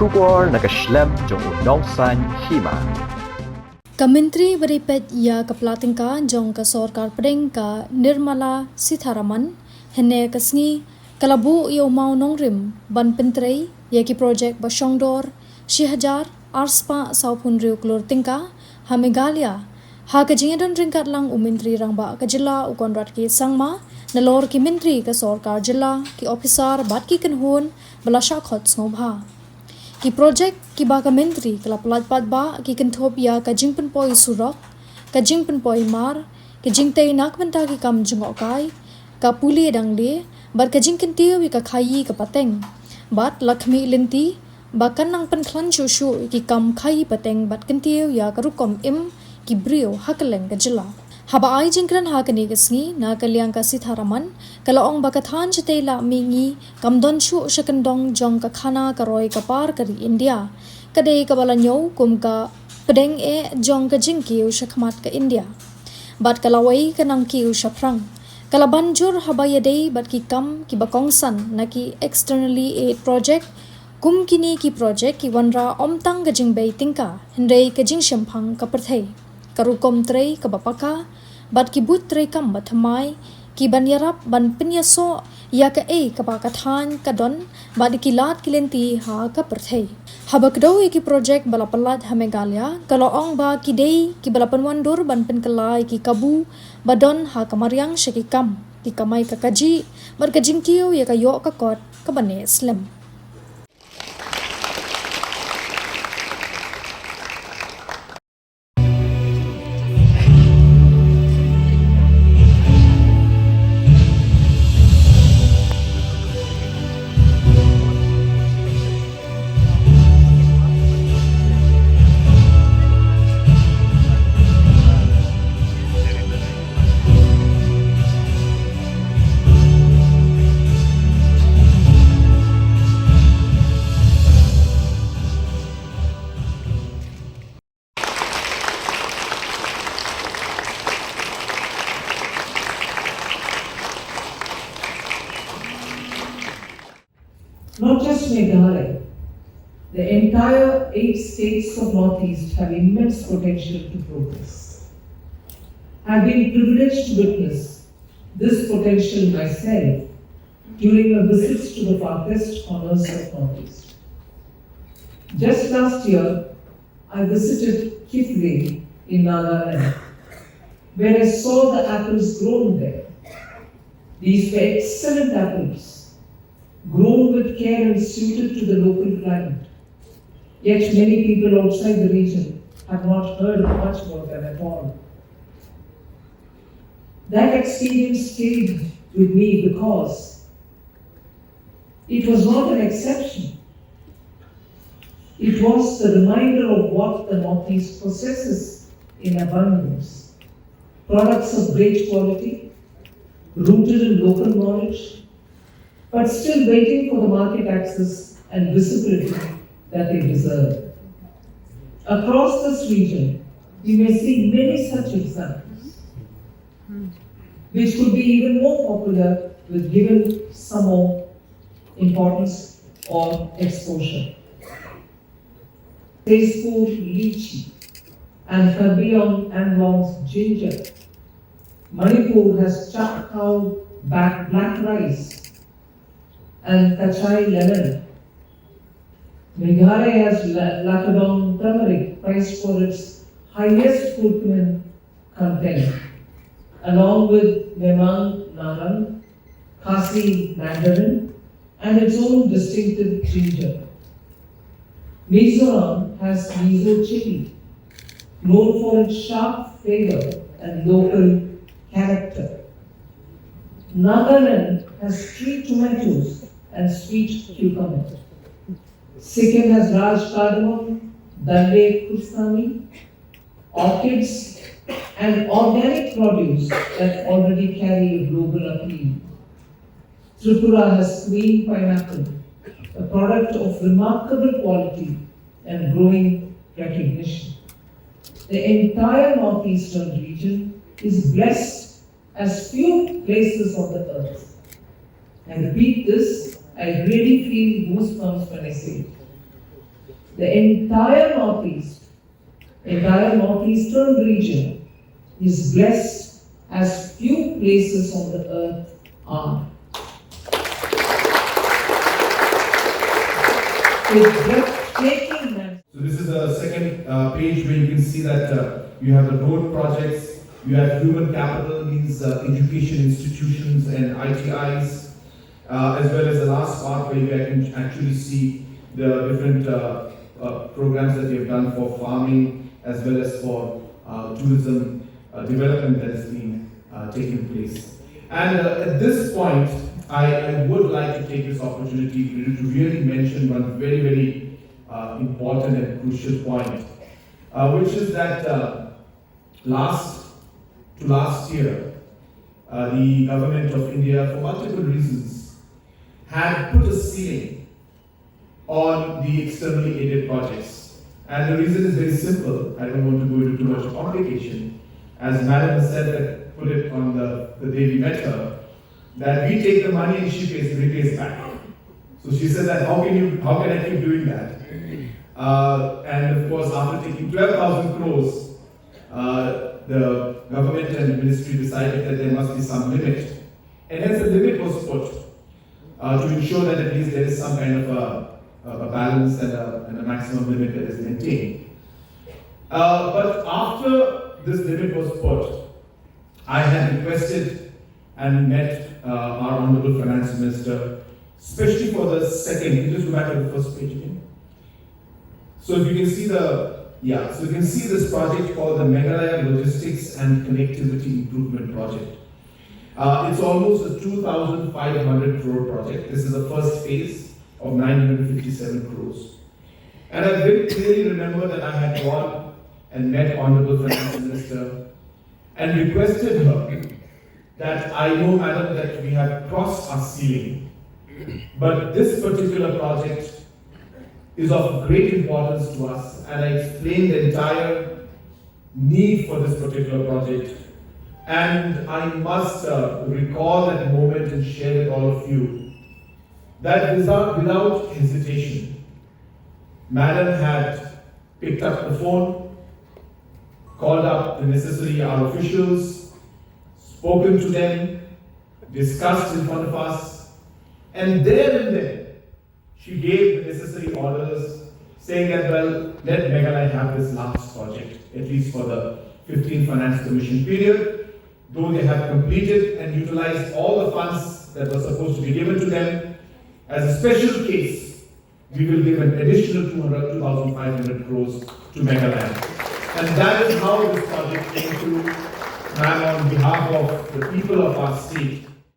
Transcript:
Shukor nakaslem jong unongsan Hima. Kementri beripet ya kepala Tyngka jong ke Sorkar Pdeng ka Nirmala Sitharaman hene kesngi kalabu yo mau nongrim ban pentrei ya ki projek Bashongdor Shihajar Arspa saupun Riu Klur Tyngka ha Meghalaya ha ke jingadan ringkat lang umentri rangba ke Jylla ukon rat ki sangma nalor ki mentri ke Sorkar Jylla ki officer bat ki kenhun belasha khot snobha ki projek ki ba ka mentri kala pelat pat ba ki kentop ya ka jingpen poi surok ka jingpen poi mar ka jingtei nak benta ki kam jungok kai ka puli dang de bar ka jingken tiu ka khayi ka pateng bat lakmi lenti ba kanang pen khlan shu shu ki kam khayi pateng bat kentiu ya ka rukom im ki brio hakeleng ka Jylla haba ai jingkran ha kani kasngi na kalyang ka Sitharaman kala ong bakathan chete la mingi kamdon chu shakandong jong ka khana ka roi ka par kari India kadei ka balanyo kum ka Pdeng e jong ka Kyntiew shakmat ka India bat kalawai kanang kiu shaprang kala banjur haba yadei bat ki kam ki bakongsan na ki externally aid project kum kini ki project ki wanra omtang ka jingbei Tyngka hendei ka jing shemphang ka perthei karukom trei ka bapaka bat ki but trei kam bathamai ki banyarap ban penyaso ya ka ka bakathan ka don bat ki lat kilenti ha ka perthei habakdo ki project balapalat ha Meghalaya kaloong ba ki dei ki balapan wandur ban penkelai ki kabu badon ha kamaryang shakikam ki kamai ka kaji bar ka Kyntiew ya ka yo ka kot ka bane slim. Not just Meghalaya, the entire 8 states of Northeast have immense potential to progress. I've been privileged to witness this potential myself during a visit to the farthest corners of Northeast. Just last year, I visited Pdeng in Nagaland, where I saw the apples grown there. These were excellent apples, grown with care and suited to the local climate. Yet many people outside the region have not heard much about them at all. That experience stayed with me because it was not an exception. It was the reminder of what the Northeast possesses in abundance. Products of great quality, rooted in local knowledge, but still waiting for the market access and visibility that they deserve. Across this region, you may see many such examples, which could be even more popular with given some more importance or exposure. Tasteful lychee and Karbiong Anglong's ginger. Manipur has chakao black rice and Kachai lemon. Meghalaya has Lakadong turmeric, prized for its highest curcumin content, along with Memang Narang, Khasi mandarin, and its own distinctive ginger. Mizoram has miso chili, known for its sharp flavor and local character. Nagaland has street tomatoes and sweet cucumber. Sikkim has large cardamom, Dande Kusami, orchids, and organic produce that already carry a global appeal. Tripura has queen pineapple, a product of remarkable quality and growing recognition. The entire northeastern region is blessed as few places on the earth. I repeat this, I really feel goosebumps when I say it. the entire northeastern region is blessed as few places on the earth are. With breathtaking landscapes. So this is the second page where you can see that you have the road projects, you have human capital, means education institutions and ITIs, as well as the last part where you can actually see the different programs that we have done for farming as well as for tourism development that is being taking place. And at this point, I would like to take this opportunity to really mention one very, very important and crucial point, which is that last year, the government of India, for multiple reasons, had put a ceiling on the externally aided projects. And the reason is very simple. I don't want to go into too much complication. As Madam said, put it on the day we met her, that we take the money and she repays back. So she said that how can I keep doing that? And of course, after taking 12,000 crores, the government and the ministry decided that there must be some limit. And hence the limit was put to ensure that at least there is some kind of a balance and a maximum limit that is maintained. But after this limit was put, I had requested and met our Honorable Finance Minister, especially for the second. Can you just go back to the first page again? So if you can see so you can see this project called the Meghalaya Logistics and Connectivity Improvement Project. It's almost a 2,500 crore project. This is the first phase of 957 crores. And I very clearly remember that I had gone and met Honorable Finance Minister and requested her that I know, Madam, that we have crossed our ceiling, but this particular project is of great importance to us, and I explained the entire need for this particular project. And I must recall that moment and share with all of you that without hesitation, Madam had picked up the phone, called up the necessary our officials, spoken to them, discussed in front of us, and there and then she gave the necessary orders saying that, well, let Meghalaya have this last project, at least for the 15th Finance Commission period, though they have completed and utilized all the funds that were supposed to be given to them. As a special case, we will give an additional 2,500 crores to Meghalaya. And that is how this project came to man on behalf of the people of our state.